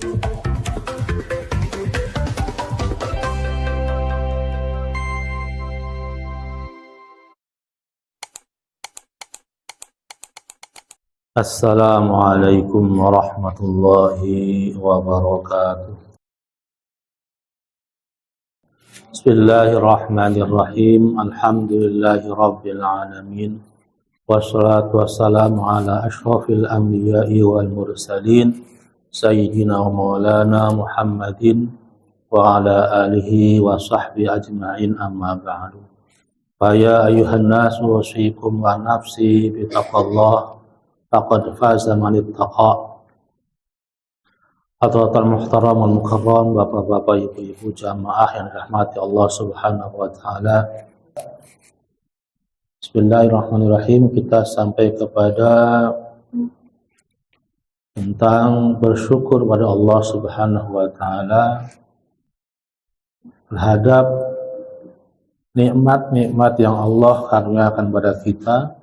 Assalamualaikum warahmatullahi wabarakatuh. Bismillahirrahmanirrahim. Alhamdulillahi rabbil alamin. Wassalatu wassalamu ala ashrafil anbiya'i wal mursalin sayyidina wa maulana Muhammadin wa ala alihi wa sahbihi ajma'in, amma ba'du. Fa ya ayyuhan nasu wasikum wa nafsi bitaqwallah faqad faza man ittaqa. Hadratul muhtaram wal mukarram, bapak-bapak, ibu-ibu, jamaah yang dirahmati Allah Subhanahu wa taala. Bismillahirrahmanirrahim. Kita sampai kepada tentang bersyukur pada Allah Subhanahu wa taala terhadap nikmat-nikmat yang Allah karuniakan pada kita.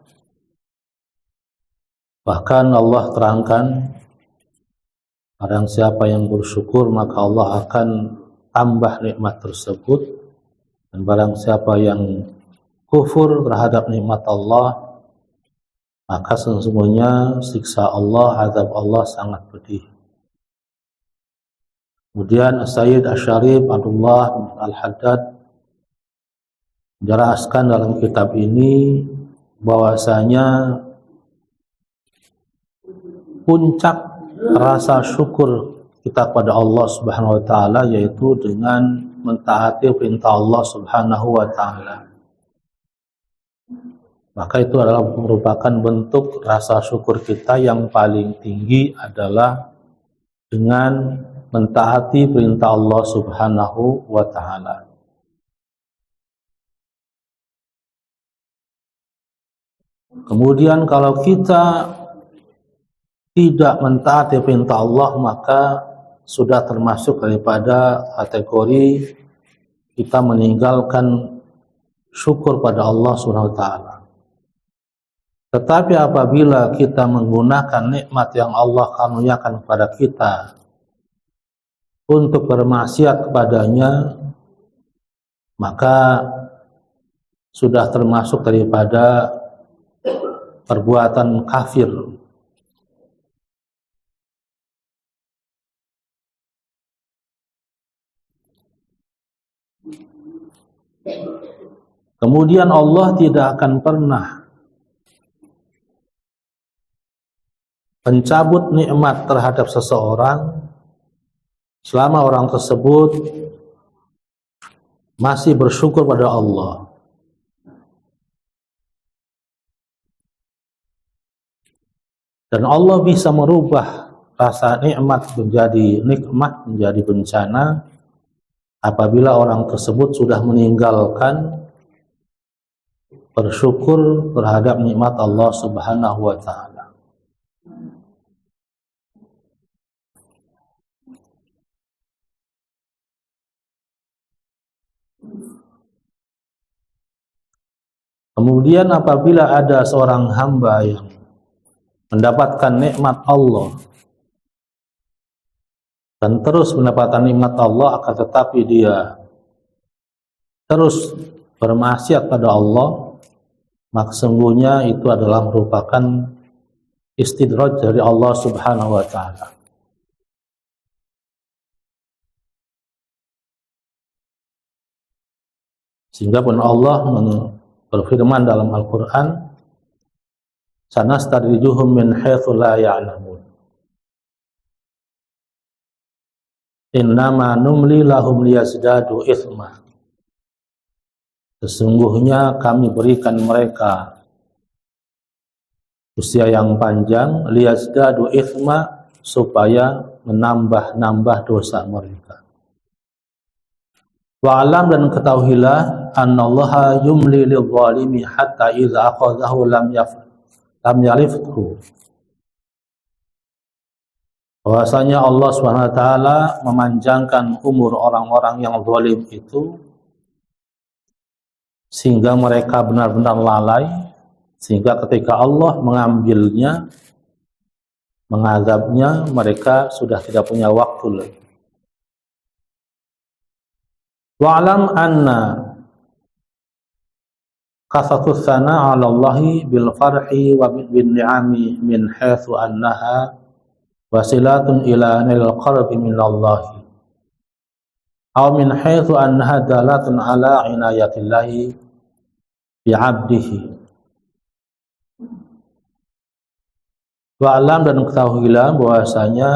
Bahkan Allah terangkan, barang siapa yang bersyukur maka Allah akan tambah nikmat tersebut, dan barang siapa yang kufur terhadap nikmat Allah maka sesungguhnya siksa Allah, azab Allah sangat pedih. Kemudian Sayyid Asy-Syarif Abdullah Al-Haddad menjelaskan dalam kitab ini bahwasanya puncak rasa syukur kita kepada Allah Subhanahu wa taala yaitu dengan mentaati perintah Allah Subhanahu wa taala. Maka itu adalah merupakan bentuk rasa syukur kita yang paling tinggi adalah dengan mentaati perintah Allah Subhanahu wa taala. Kemudian kalau kita tidak mentaati perintah Allah maka sudah termasuk daripada kategori kita meninggalkan syukur pada Allah Subhanahu wa taala. Tetapi apabila kita menggunakan nikmat yang Allah karuniakan kepada kita untuk bermaksiat kepadanya, maka sudah termasuk daripada perbuatan kafir. Kemudian Allah tidak akan pernah mencabut nikmat terhadap seseorang selama orang tersebut masih bersyukur pada Allah. Dan Allah bisa merubah rasa nikmat menjadi nikmat, menjadi bencana apabila orang tersebut sudah meninggalkan bersyukur terhadap nikmat Allah Subhanahu wa taala. Kemudian apabila ada seorang hamba yang mendapatkan nikmat Allah dan terus mendapatkan nikmat Allah akan tetapi dia terus bermaksiat pada Allah, maka sesungguhnya itu adalah merupakan istidraj dari Allah Subhanahu wa taala. Sehingga pun Allah berfirman dalam Al-Qur'an, sanastadrijuhum min haitsu la ya'lamun. Innama numli lahum liyazdadu itsma. Sesungguhnya kami berikan mereka usia yang panjang, liyazdadu itsma, supaya menambah-nambah dosa mereka. Wa'alam, dan ketahuilah, annallaha yumli lidh-dhalimi hatta idza akhadhahu lam yarifhu. Bahwasanya Allah SWT memanjangkan umur orang-orang yang zalim itu sehingga mereka benar-benar lalai, sehingga ketika Allah mengambilnya mengazabnya, mereka sudah tidak punya waktu lagi. Wa'lam anna kasatu sana 'ala Allahi bil farhi wa bin ni'ami min haitsu annaha wasilatun ila nil qarbi min Allah aw min haitsu annaha dalatun ala inayatillahi bi 'abdihi. Wa'lam, dan ketahuilah bahwasanya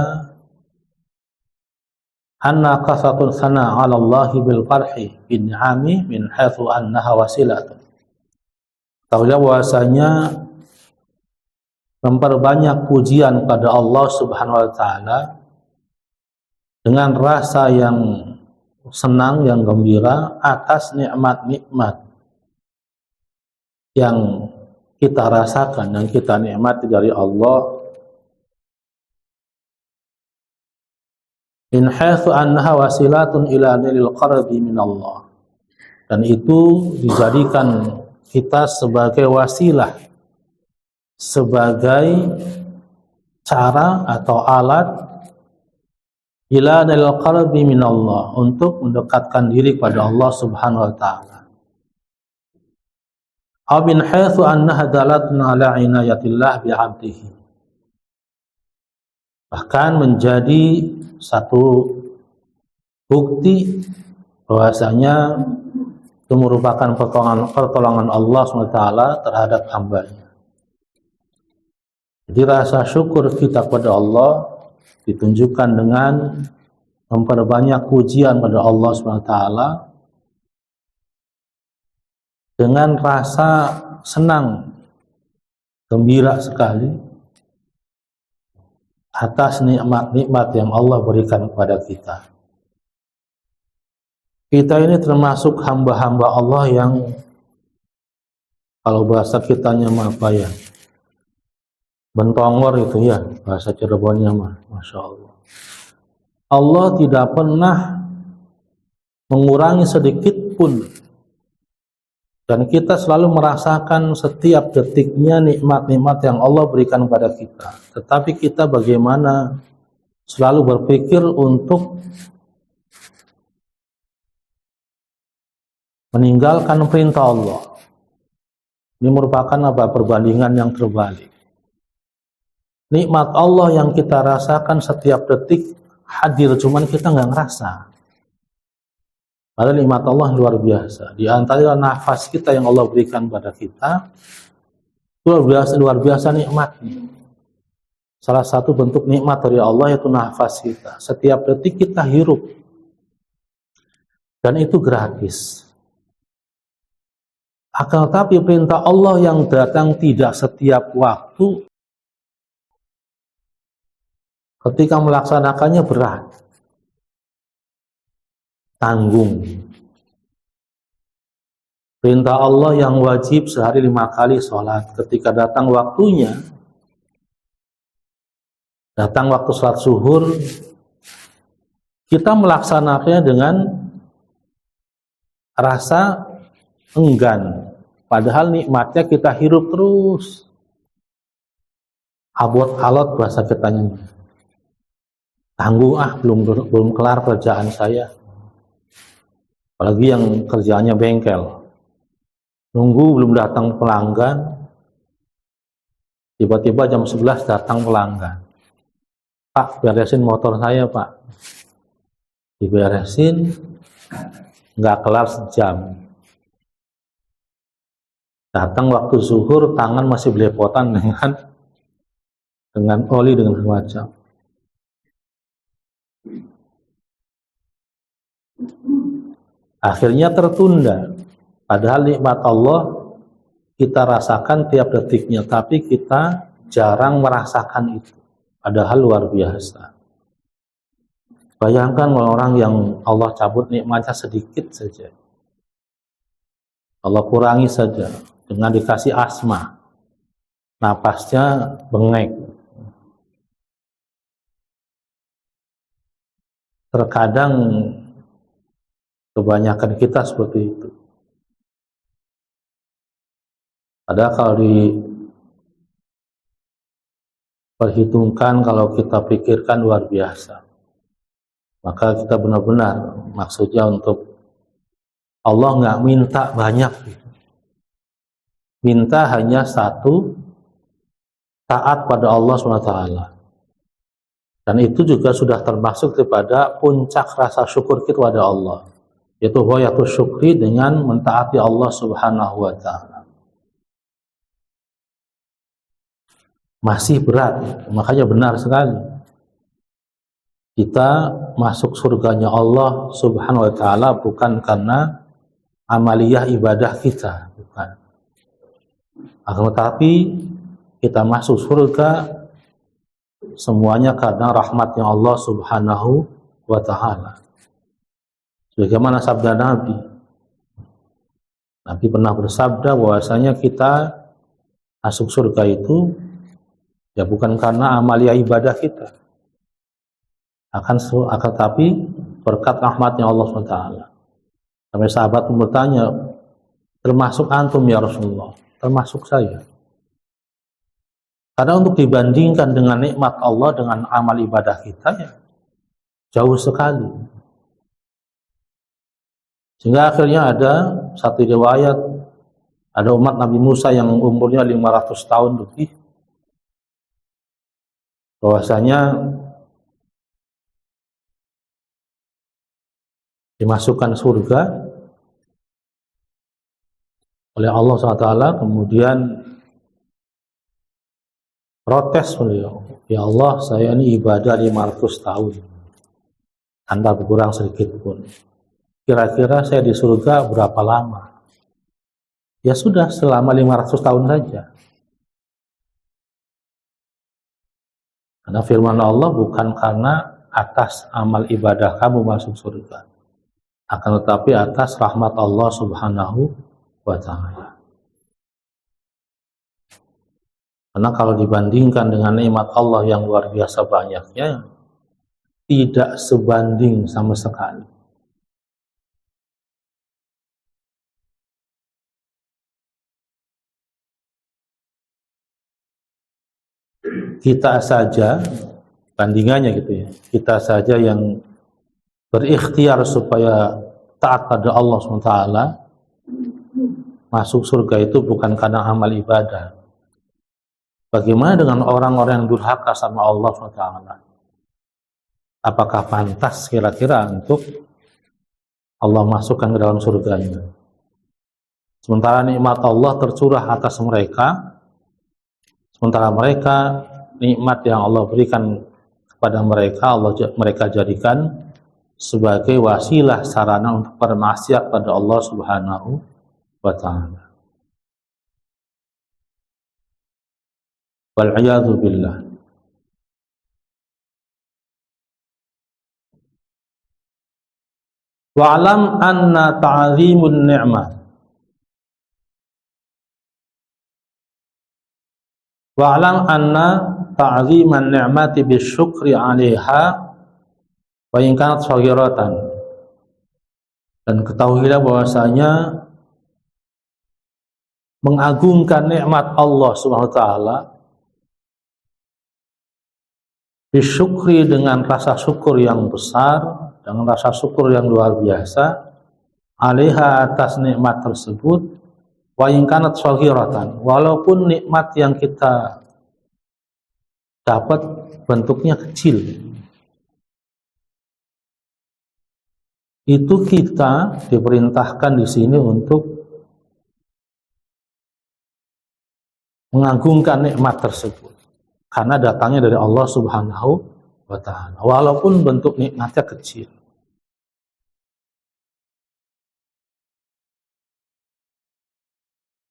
anna kasatun sana 'ala Allahi bil farhi bin ni'ami min haitsu annaha wasilatun. Ketahuilah bahwasanya memperbanyak pujian pada Allah Subhanahu wa taala dengan rasa yang senang, yang gembira atas nikmat-nikmat yang kita rasakan, yang kita nikmati dari Allah. In haitsu annaha wasilatun ila nilil qarbi min Allah, dan itu dijadikan kita sebagai wasilah, sebagai cara atau alat ila nilil qarbi min Allah, untuk mendekatkan diri kepada Allah Subhanahu wa taala. Aw min haitsu annaha dalatun ala inayatillah bi 'abdihi, bahkan menjadi satu bukti bahwasanya itu merupakan pertolongan Allah SWT terhadap hambanya. Jadi rasa syukur kita kepada Allah ditunjukkan dengan memperbanyak pujian pada Allah SWT dengan rasa senang, gembira sekali atas nikmat-nikmat yang Allah berikan kepada kita. Kita ini termasuk hamba-hamba Allah yang, kalau bahasa kitanya mah apa ya, bentongor itu ya, bahasa Cirebonnya mah, Masya Allah. Allah tidak pernah mengurangi sedikit pun, dan kita selalu merasakan setiap detiknya nikmat-nikmat yang Allah berikan kepada kita. Tetapi kita bagaimana selalu berpikir untuk meninggalkan perintah Allah. Ini merupakan perbandingan yang terbalik. Nikmat Allah yang kita rasakan setiap detik hadir, cuman kita nggak ngerasa. Padahal nikmat Allah luar biasa. Di antara nafas kita yang Allah berikan pada kita, luar biasa nikmatnya. Salah satu bentuk nikmat dari Allah yaitu nafas kita. Setiap detik kita hirup, dan itu gratis. Akan tetapi perintah Allah yang datang tidak setiap waktu, ketika melaksanakannya berat, tanggung. Perintah Allah yang wajib sehari 5 kali sholat, ketika datang waktunya, datang waktu sholat zuhur, kita melaksanakannya dengan rasa enggan, padahal nikmatnya kita hirup terus. Abot alot bahasa kitanya, tanggung, belum kelar kerjaan saya. Apalagi yang kerjaannya bengkel, nunggu belum datang pelanggan, tiba-tiba jam 11 datang pelanggan. Pak, beresin motor saya, Pak. Diberesin, nggak kelar sejam. Datang waktu zuhur, tangan masih belepotan dengan oli, dengan semacam. Akhirnya tertunda. Padahal nikmat Allah kita rasakan tiap detiknya, tapi kita jarang merasakan itu. Padahal luar biasa. Bayangkan orang yang Allah cabut nikmatnya sedikit saja, Allah kurangi saja, dengan dikasih asma, napasnya bengek. Terkadang kebanyakan kita seperti itu. Padahal kalau perhitungkan, kalau kita pikirkan luar biasa. Maka kita benar-benar maksudnya untuk Allah nggak minta banyak, minta hanya satu, taat pada Allah SWT. Dan itu juga sudah termasuk kepada puncak rasa syukur kita kepada Allah, yaitu ghayatul syukri, dengan mentaati Allah Subhanahu wa Ta'ala. Masih berat, makanya benar sekali kita masuk surganya Allah Subhanahu wa Ta'ala bukan karena amaliyah ibadah kita, bukan. Akan tetapi kita masuk surga semuanya karena rahmatnya Allah Subhanahu wa Ta'ala. Sebagaimana sabda Nabi. Nabi pernah bersabda bahwasanya kita masuk surga itu ya bukan karena amalia ibadah kita, akan tapi berkat rahmatnya Allah SWT. Sampai sahabat bertanya, termasuk antum ya Rasulullah? Termasuk saya. Karena untuk dibandingkan dengan nikmat Allah dengan amal ibadah kita ya jauh sekali. Sehingga akhirnya ada satu riwayat, ada umat Nabi Musa yang umurnya 500 tahun lebih, bahwasanya dimasukkan surga oleh Allah SWT, kemudian protes beliau, ya Allah, saya ini ibadah 500 tahun tanpa berkurang sedikit pun. Kira-kira saya di surga berapa lama? Ya sudah, selama 500 tahun saja. Karena firman Allah bukan karena atas amal ibadah kamu masuk surga, akan tetapi atas rahmat Allah Subhanahu wa Ta'ala. Karena kalau dibandingkan dengan nikmat Allah yang luar biasa banyaknya, tidak sebanding sama sekali. Kita saja, bandingannya gitu ya, kita saja yang berikhtiar supaya taat pada Allah SWT, masuk surga itu bukan karena amal ibadah. Bagaimana dengan orang-orang yang durhaka sama Allah SWT? Apakah pantas kira-kira untuk Allah masukkan ke dalam surganya? Sementara nikmat Allah tercurah atas mereka, sementara mereka, nikmat yang Allah berikan kepada mereka, mereka jadikan sebagai wasilah sarana untuk bermaksiat pada Allah Subhanahu wa Ta'ala. Wal'iyadhu billah. Wa'alam anna ta'zimun ni'mah. Wa'alam anna ta'ziman ni'mati bisyukri 'alaiha wa in kanat shaghiratan. Dan ketahuilah bahwasanya mengagungkan nikmat Allah Subhanahu wa Ta'ala disyukri dengan rasa syukur yang besar, dengan rasa syukur yang luar biasa, 'alaiha, atas nikmat tersebut, wa in kanat shaghiratan, walaupun nikmat yang kita dapat bentuknya kecil, itu kita diperintahkan di sini untuk mengagungkan nikmat tersebut karena datangnya dari Allah Subhanahu wa Ta'ala, walaupun bentuk nikmatnya kecil.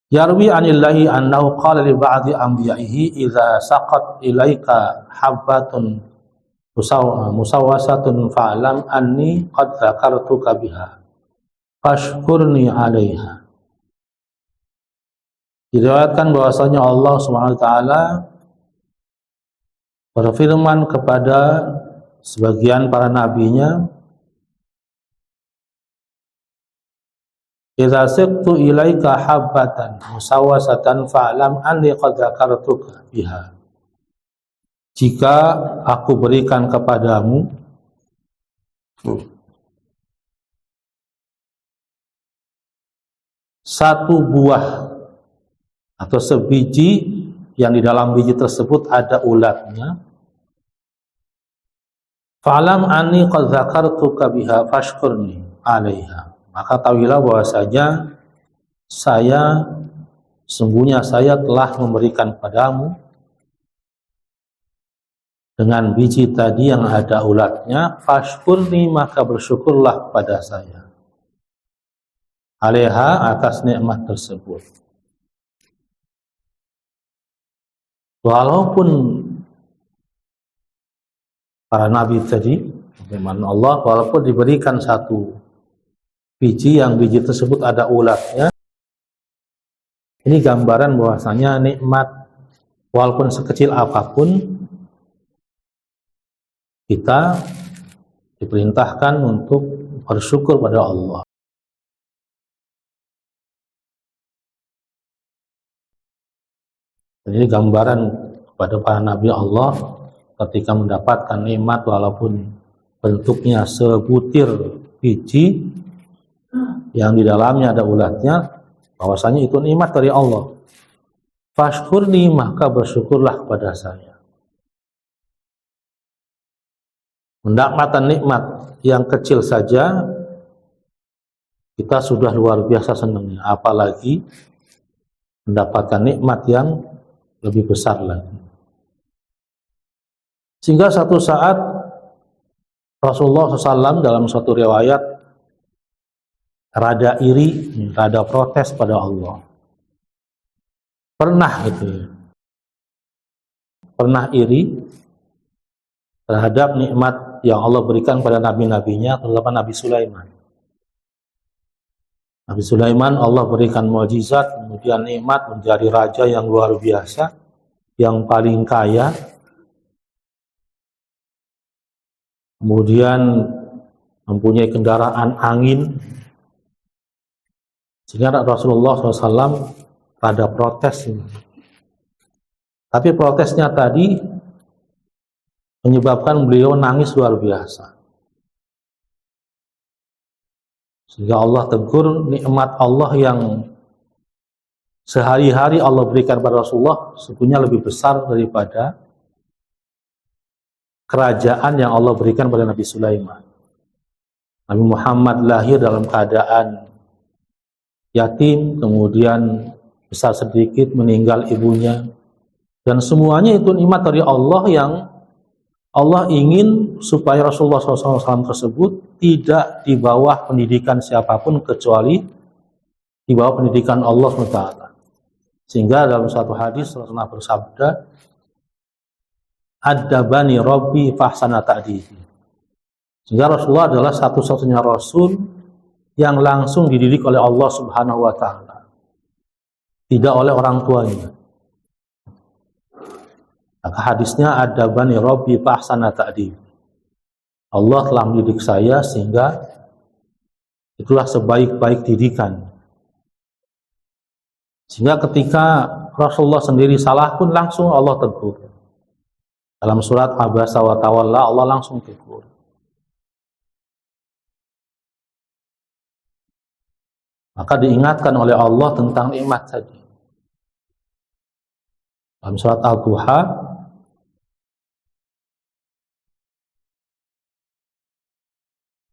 Yarwi anillahi annahu qala li ba'di anbiya'ihi idza saqat ilaika habbatun musawwasatun fa'lam anni qad dzakartuka biha fashkurni 'alaiha. Diriwayatkan bahwasanya Allah Subhanahu wa Ta'ala berfirman kepada sebagian para nabinya, idza saqtu ilaika habbatan musawwasatan fa'lam anni qad dzakartuka biha. jika aku berikan kepadamu satu buah atau sebiji yang di dalam biji tersebut ada ulatnya, fa'lam anni qad dzakartuka biha fashkurni 'alaiha, maka tahuilah bahwasanya sungguhnya saya telah memberikan padamu dengan biji tadi yang ada ulatnya, fashkurni, maka bersyukurlah pada saya, 'alaiha, atas nikmat tersebut. Walaupun para nabi tadi, firman Allah, walaupun diberikan satu biji yang biji tersebut ada ulatnya, ini gambaran bahwasanya nikmat walaupun sekecil apapun kita diperintahkan untuk bersyukur pada Allah. Ini gambaran kepada para nabi Allah ketika mendapatkan nikmat walaupun bentuknya sebutir biji yang di dalamnya ada ulatnya, bahwasanya itu nikmat dari Allah. Fashkurni, maka bersyukurlah kepada saya. Mendapatkan nikmat yang kecil saja kita sudah luar biasa senangnya, apalagi mendapatkan nikmat yang lebih besar lagi. Sehingga satu saat Rasulullah SAW dalam suatu riwayat rada iri, rada protes pada Allah. Pernah iri terhadap nikmat yang Allah berikan pada nabi-nabinya, terutama Nabi Sulaiman. Nabi Sulaiman Allah berikan mukjizat, kemudian nikmat menjadi raja yang luar biasa, yang paling kaya. Kemudian mempunyai kendaraan angin. Sehingga Rasulullah SAW pada protes. Tapi protesnya tadi menyebabkan beliau nangis luar biasa. Sehingga Allah tegur nikmat Allah yang sehari-hari Allah berikan pada Rasulullah sebetulnya lebih besar daripada kerajaan yang Allah berikan pada Nabi Sulaiman. Nabi Muhammad lahir dalam keadaan yatim, kemudian besar sedikit meninggal ibunya, dan semuanya itu nikmat dari Allah yang Allah ingin supaya Rasulullah SAW tersebut tidak di bawah pendidikan siapapun kecuali di bawah pendidikan Allah SWT. Sehingga dalam satu hadis Rasulullah bersabda, "Adabani Rabbi fahsana ta'dibi." Sehingga Rasulullah adalah satu-satunya Rasul yang langsung dididik oleh Allah Subhanahu wa Ta'ala, tidak oleh orang tuanya. Maka hadisnya, adabani Rabbi fahsana ta'dibi. Allah telah mendidik saya sehingga itulah sebaik-baik didikan. Sehingga ketika Rasulullah sendiri salah pun langsung Allah tegur. Dalam surat Abasa wa Tawalla Allah langsung tegur. Maka diingatkan oleh Allah tentang nikmat tadi. Dalam surat Al-Duha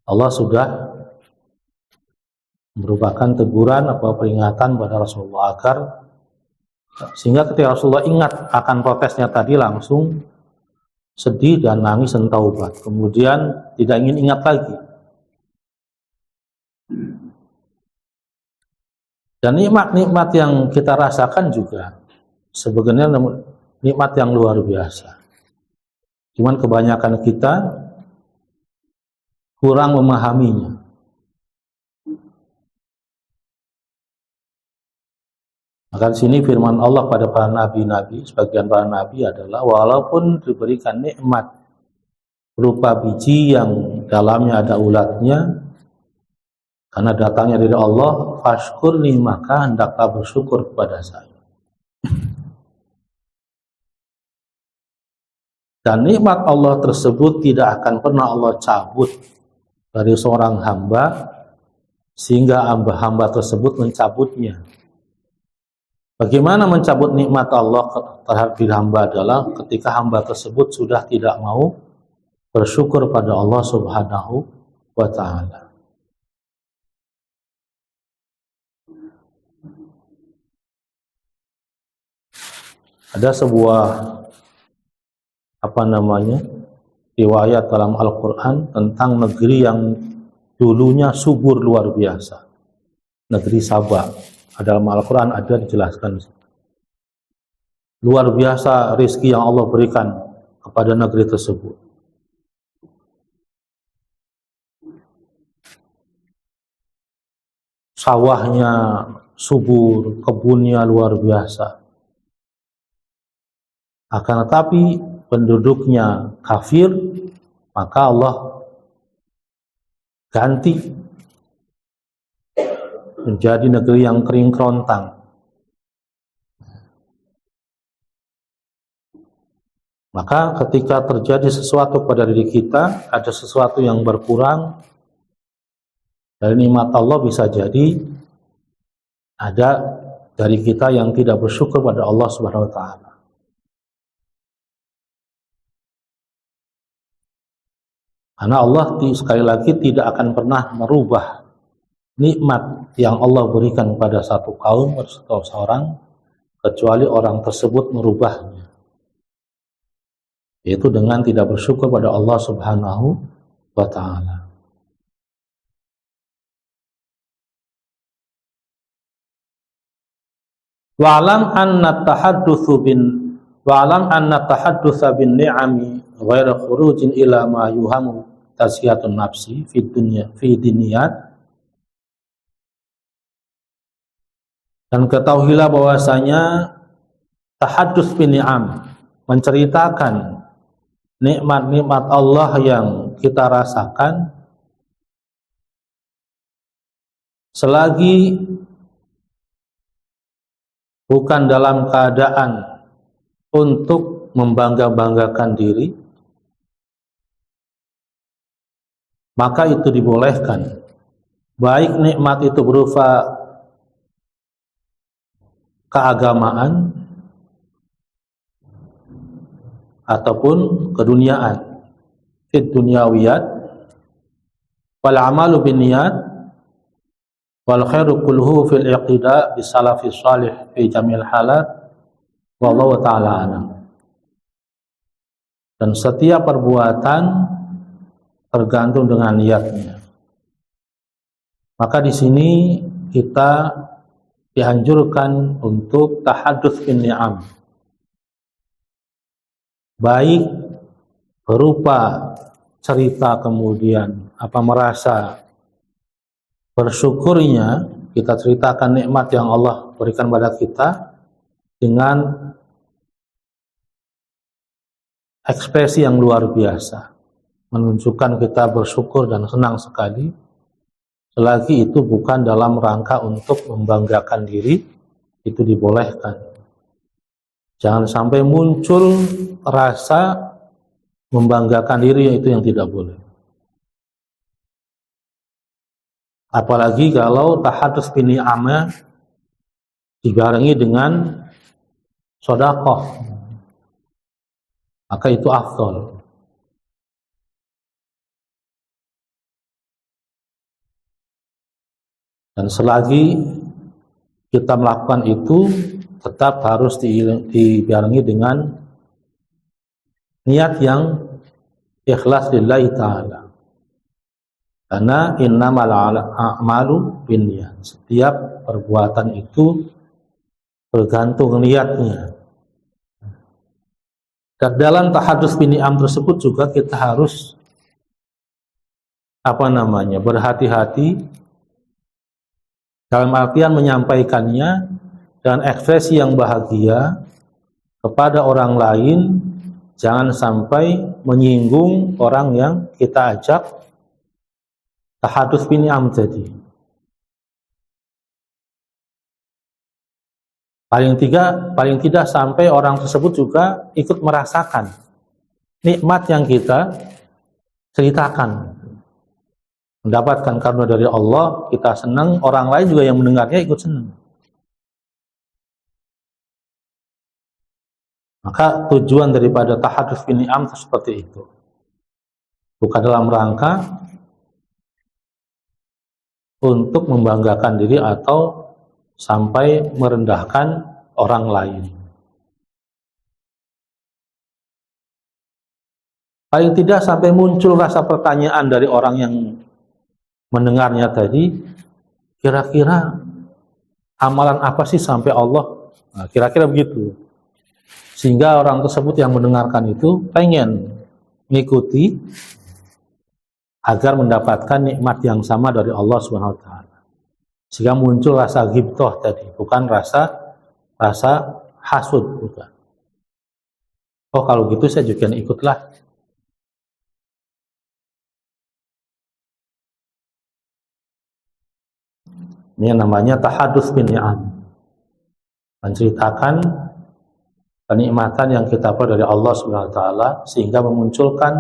Allah sudah merupakan teguran atau peringatan pada Rasulullah agar sehingga ketika Rasulullah ingat akan protesnya tadi langsung sedih dan nangis dan taubat. Kemudian tidak ingin ingat lagi. Dan nikmat-nikmat yang kita rasakan juga sebenarnya nikmat yang luar biasa. Cuman kebanyakan kita kurang memahaminya. Maka di sini firman Allah pada para nabi-nabi, sebagian para nabi adalah walaupun diberikan nikmat berupa biji yang dalamnya ada ulatnya, karena datangnya dari Allah, fashkurni, maka hendaklah bersyukur kepada saya. Dan nikmat Allah tersebut tidak akan pernah Allah cabut dari seorang hamba sehingga hamba tersebut mencabutnya. Bagaimana mencabut nikmat Allah terhadap diri hamba adalah ketika hamba tersebut sudah tidak mau bersyukur pada Allah Subhanahu wa Ta'ala. Ada sebuah riwayat dalam Al-Quran tentang negeri yang dulunya subur luar biasa, negeri Sabah. Dalam Al-Quran ada dijelaskan luar biasa rezeki yang Allah berikan kepada negeri tersebut. Sawahnya subur, kebunnya luar biasa. Akan tetapi penduduknya kafir, maka Allah ganti menjadi negeri yang kering kerontang. Maka ketika terjadi sesuatu pada diri kita, ada sesuatu yang berkurang dari nikmat Allah, bisa jadi ada dari kita yang tidak bersyukur pada Allah Subhanahu wa Ta'ala. Karena Allah sekali lagi tidak akan pernah merubah nikmat yang Allah berikan pada satu kaum atau seorang, kecuali orang tersebut merubahnya, yaitu dengan tidak bersyukur pada Allah Subhanahu wa Ta'ala. Wa'lam anna tahaddutsa bin ni'ami ghaira khurujin ila ma yuhamu tasiyatun nafsi fi diniyat. Dan ketahuilah bahwasanya tahadduts bin ni'am, menceritakan nikmat-nikmat Allah yang kita rasakan, selagi bukan dalam keadaan untuk membangga-banggakan diri, maka itu dibolehkan. Baik nikmat itu berupa keagamaan ataupun keduniaan, fid dunyawiyat wal amalu bin niyat wal khairu kulluhu fil iqtida bis salafis salih fi jamil halat wallahu ta'ala alam. Dan setiap perbuatan tergantung dengan niatnya. Maka di sini kita dianjurkan untuk tahadduts bin ni'am, baik berupa cerita, kemudian merasa bersyukurnya, kita ceritakan nikmat yang Allah berikan pada kita dengan ekspresi yang luar biasa, menunjukkan kita bersyukur dan senang sekali, selagi itu bukan dalam rangka untuk membanggakan diri, itu dibolehkan. Jangan sampai muncul rasa membanggakan diri, itu yang tidak boleh. Apalagi kalau tahadduts bin ni'amah dibarengi dengan sedekah, maka itu afdal. Dan selagi kita melakukan itu, tetap harus dibarengi dengan niat yang ikhlas lillahi ta'ala. Karena innamal a'malu binniyat. Setiap perbuatan itu bergantung niatnya. Dan dalam tahadduts bin ni'am tersebut juga kita harus berhati-hati dalam artian menyampaikannya dengan ekspresi yang bahagia kepada orang lain. Jangan sampai menyinggung orang yang kita ajak tahadduts bin ni'am tadi. Paling tidak sampai orang tersebut juga ikut merasakan nikmat yang kita ceritakan. Mendapatkan karunia dari Allah, kita senang, orang lain juga yang mendengarnya ikut senang. Maka tujuan daripada tahadduts bin ni'am seperti itu. Bukan dalam rangka untuk membanggakan diri atau sampai merendahkan orang lain. Paling tidak sampai muncul rasa pertanyaan dari orang yang mendengarnya tadi, kira-kira amalan apa sih sampai Allah? Nah, kira-kira begitu. Sehingga orang tersebut yang mendengarkan itu pengen mengikuti agar mendapatkan nikmat yang sama dari Allah Subhanahu wa taala. Sehingga muncul rasa ghibthah tadi, bukan rasa hasud, bukan. Oh, kalau gitu saya juga ikutlah. Ini yang namanya tahadduts bin ni'am. Menceritakan kenikmatan yang kita peroleh dari Allah Subhanahu wa taala sehingga memunculkan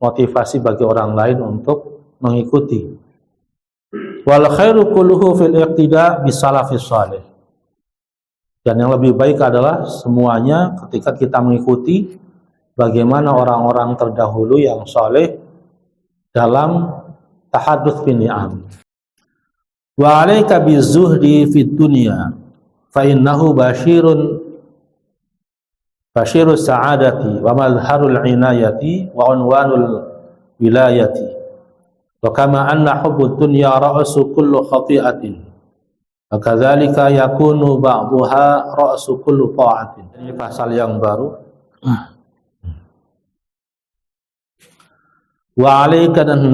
motivasi bagi orang lain untuk mengikuti. Wal khairu kulluhu fil iqtida bis salafis salih. Dan yang lebih baik adalah semuanya ketika kita mengikuti bagaimana orang-orang terdahulu yang saleh dalam tahadduts bin ni'am. Wa 'alaika bizuhdi fid dunya fa innahu basyirus sa'adati wa mazharul inayati wa unwanul wilayati wa kama anna hubbud dunya ra'su kullu khati'atin wa kadzalika yakunu ba'daha ra'su kullu ta'atin. Ini pasal yang baru. Wa 'alaika, dan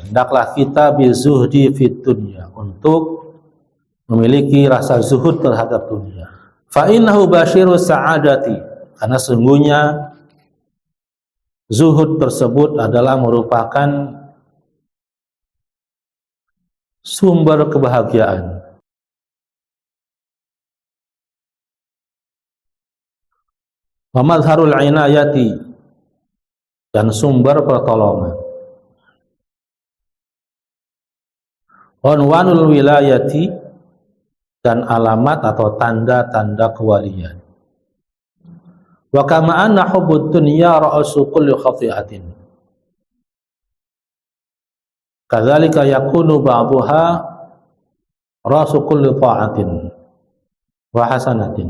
hendaklah kita bizuhdi fid dunya, untuk memiliki rasa zuhud terhadap dunia. Fa innahu basyirus sa'adati, karena sungguhnya zuhud tersebut adalah merupakan sumber kebahagiaan. Wa mazharul inayati, dan sumber pertolongan. Unwanul wilayati, dan alamat atau tanda-tanda kewalian. Wa kama anna hubbud dunya ra'su kulli khati'atin. Kadzalika yakunu ba'daha ra'su kulli ta'atin wa hasanatin.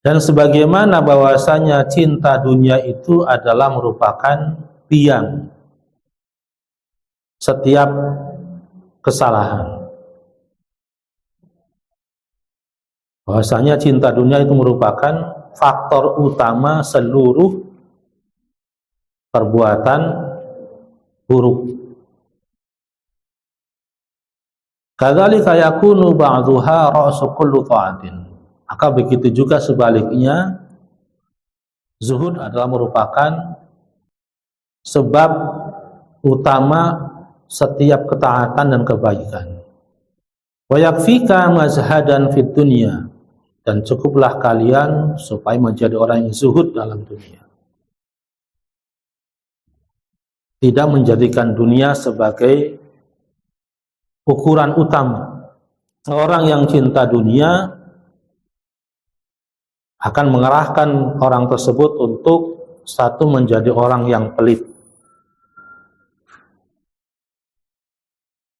Dan sebagaimana bahwasanya cinta dunia itu adalah merupakan tiang setiap kesalahan. Bahwasanya cinta dunia itu merupakan faktor utama seluruh perbuatan buruk. Kadzalika yakunu ba'dhuha ra'su kulli ta'atin. Maka begitu juga sebaliknya, zuhud adalah merupakan sebab utama setiap ketaatan dan kebaikan. Wa yakfika mazhadan fid dunya, dan cukuplah kalian supaya menjadi orang yang zuhud dalam dunia. Tidak menjadikan dunia sebagai ukuran utama. Orang yang cinta dunia akan mengarahkan orang tersebut untuk satu, menjadi orang yang pelit.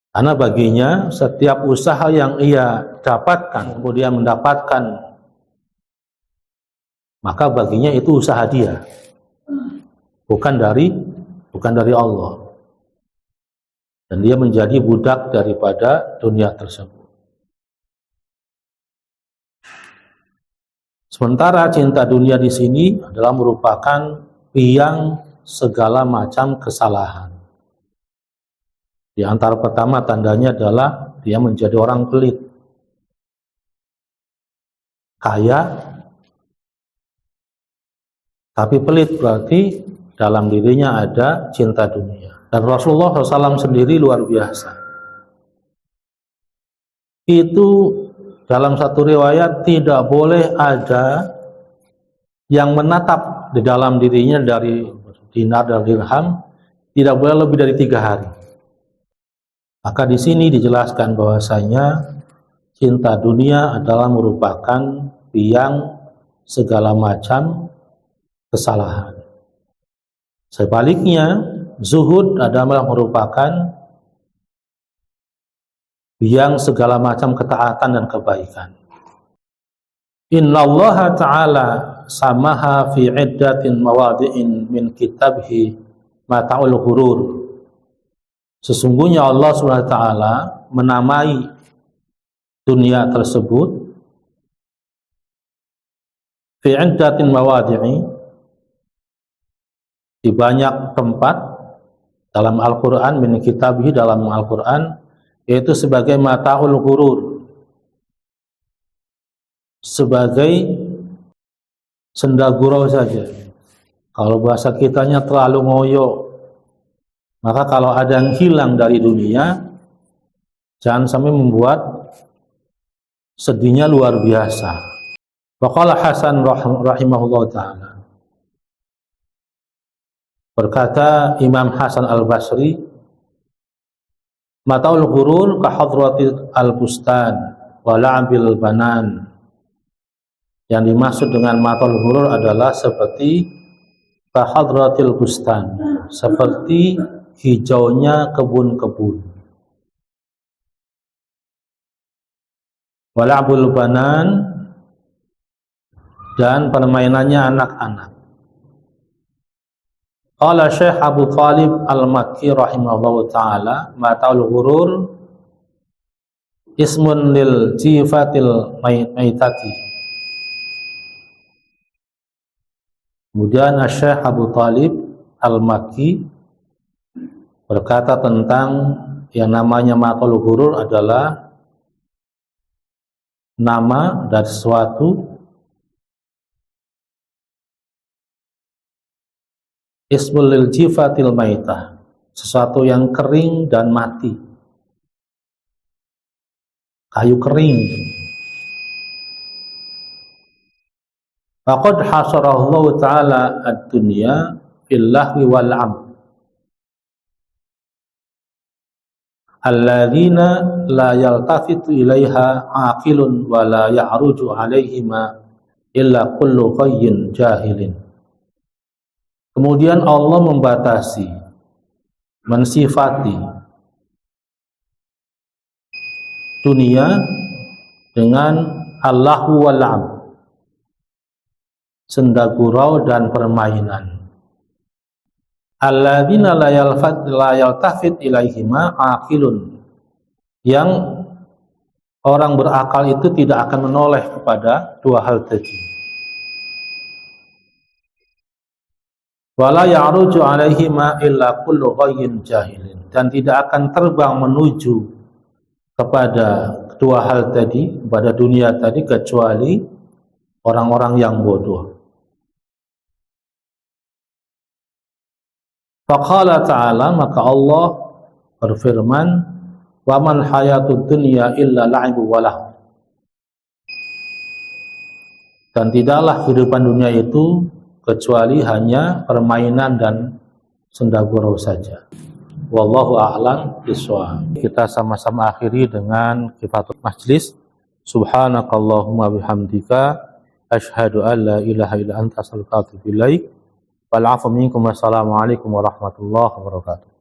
Karena baginya setiap usaha yang ia dapatkan, kemudian mendapatkan, maka baginya itu usaha dia, bukan dari Allah. Dan dia menjadi budak daripada dunia tersebut. Sementara cinta dunia di sini adalah merupakan tiang segala macam kesalahan. Di antara pertama tandanya adalah dia menjadi orang pelit. Kaya, tapi pelit, berarti dalam dirinya ada cinta dunia. Dan Rasulullah SAW sendiri luar biasa. Itu dalam satu riwayat tidak boleh ada yang menatap di dalam dirinya dari dinar dan dirham tidak boleh lebih dari 3 hari. Maka di sini dijelaskan bahwasanya cinta dunia adalah merupakan biang segala macam kesalahan. Sebaliknya, zuhud adalah merupakan biang segala macam ketaatan dan kebaikan. Innallaha ta'ala samaha fi iddatin mawadi'in min kitabhi mata'ul ghurur. Sesungguhnya Allah SWT menamai dunia tersebut fi iddatin mawadi'i, di banyak tempat dalam Al-Quran, min kitabhi, dalam Al-Quran, yaitu sebagai mata'ul ghurur, sebagai senda gurau saja. Kalau bahasa kitanya terlalu ngoyo, maka kalau ada yang hilang dari dunia, jangan sampai membuat sedihnya luar biasa. Waqala Hasan rahimahullah ta'ala, berkata Imam Hasan al-Basri, mata'ul ghurur ka hadratil al-bustan wa la'bil banan. Yang dimaksud dengan mata'ul ghurur adalah seperti ka hadratil bustan, seperti hijaunya kebun-kebun. Wa la'bul banan, dan permainannya anak-anak. Qala Syekh Abu Talib Al-Makki rahimahullah ta'ala, mata'ul ghurur ismun lil jifatil maitati. Kemudian Syekh Abu Talib Al-Makki berkata tentang yang namanya mata'ul ghurur adalah nama dari sesuatu ismul lil jifatil maitah, sesuatu yang kering dan mati, kayu kering. Faqad hasarallahu ta'ala ad-dunya fil lahwi wal 'am alladzina la yaltafitu ilaiha aqilun wa la ya'ruju 'alaihima illa kullu ghayyin jahilin. Kemudian Allah membatasi, mensifati dunia dengan allahu wal 'am, senda gurau dan permainan. Alladzina la yaltafit ilaihima aqilun, yang orang berakal itu tidak akan menoleh kepada dua hal tadi. Wala ya'ruju 'alaihima illa kullu ghayyin jahilin, dan tidak akan terbang menuju kepada kedua hal tadi, kepada dunia tadi, kecuali orang-orang yang bodoh. Faqala ta'ala, maka Allah berfirman, wa man hayatud dunya illa la'ibu wa lahu, dan tidaklah kehidupan dunia itu kecuali hanya permainan dan senda gurau saja. Wallahu a'lam bishawab. Kita sama-sama akhiri dengan kifatul majlis. Subhanakallahumma bihamdika asyhadu an la ilaha illa anta astaghfiruka wa atubu ilaik. Wal 'afwu minkum. Wassalamualaikum warahmatullahi wabarakatuh.